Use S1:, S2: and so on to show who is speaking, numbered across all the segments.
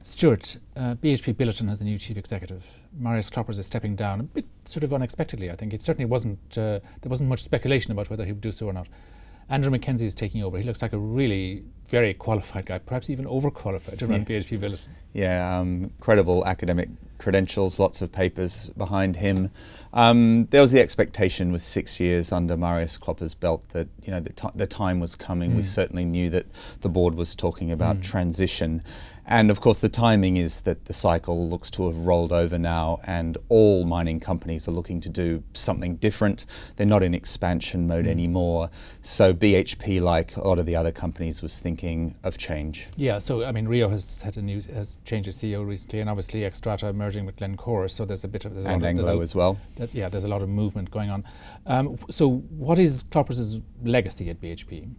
S1: Stuart, BHP Billiton has a new chief executive. Marius Kloppers is stepping down a bit sort of unexpectedly, I think. It certainly wasn't, there wasn't much speculation about whether he would do so or not. Andrew Mackenzie is taking over. He looks like a really very qualified guy, perhaps even overqualified to run BHP Billiton.
S2: Yeah, credible academic credentials, lots of papers behind him. There was the expectation with 6 years under Marius Kloppers' belt that the time was coming. We certainly knew that the board was talking about transition. And of course the timing is that the cycle looks to have rolled over now and all mining companies are looking to do something different. They're not in expansion mode anymore. So BHP, like a lot of the other companies, was thinking of change.
S1: Yeah, so I mean Rio has changed its CEO recently, and obviously Xstrata merging with Glencore, so there's a bit of...
S2: And Anglo as well.
S1: There's a lot of movement going on. So what is Kloppers' legacy at BHP?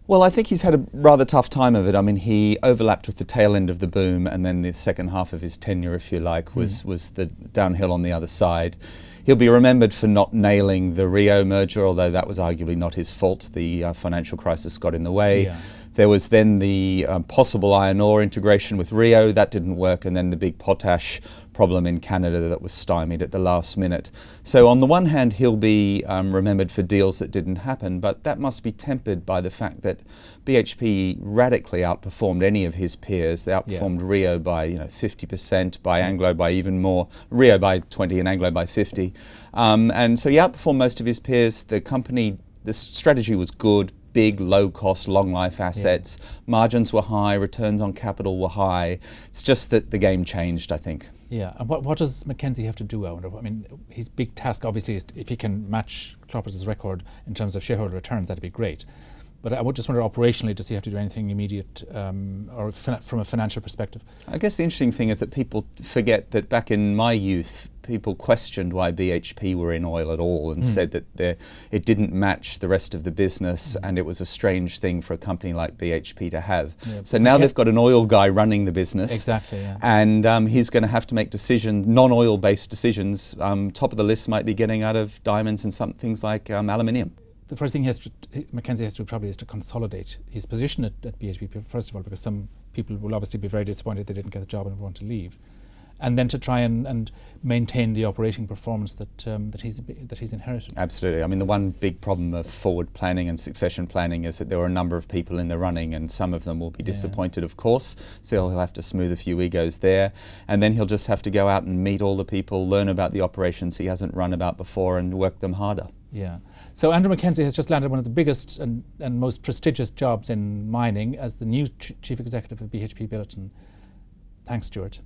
S2: Well, I think he's had a rather tough time of it. I mean, he overlapped with the tail end of the boom, and then the second half of his tenure, if you like, was the downhill on the other side. He'll be remembered for not nailing the Rio merger, although that was arguably not his fault. The financial crisis got in the way. Yeah. There was then the possible iron ore integration with Rio. That didn't work. And then the big potash problem in Canada that was stymied at the last minute. So on the one hand, he'll be remembered for deals that didn't happen, but that must be tempered by the fact that BHP radically outperformed any of his peers. They outperformed Rio by 50%, by Anglo by even more, Rio by 20 and Anglo by 50. And so he outperformed most of his peers. The strategy was good. Big, low-cost, long-life assets. Margins were high, returns on capital were high. It's just that the game changed, I think.
S1: Yeah, and what does Mackenzie have to do, I wonder? I mean, his big task, obviously, is if he can match Kloppers' record in terms of shareholder returns, that'd be great. But I would just wonder, operationally, does he have to do anything immediate or from a financial perspective?
S2: I guess the interesting thing is that people forget that back in my youth, people questioned why BHP were in oil at all and said that it didn't match the rest of the business and it was a strange thing for a company like BHP to have. Yeah. So now they've got an oil guy running the business.
S1: Exactly, yeah.
S2: And he's going to have to make decisions, non-oil based decisions. Top of the list might be getting out of diamonds and some things like aluminium.
S1: The first thing Mackenzie has to do probably is to consolidate his position at BHP, first of all, because some people will obviously be very disappointed they didn't get the job and want to leave. And then to try and maintain the operating performance that he's inherited.
S2: Absolutely. I mean, the one big problem of forward planning and succession planning is that there were a number of people in the running, and some of them will be disappointed, of course. So he'll have to smooth a few egos there, and then he'll just have to go out and meet all the people, learn about the operations he hasn't run about before, and work them harder.
S1: Yeah. So Andrew Mackenzie has just landed one of the biggest and most prestigious jobs in mining as the new chief executive of BHP Billiton. Thanks, Stuart.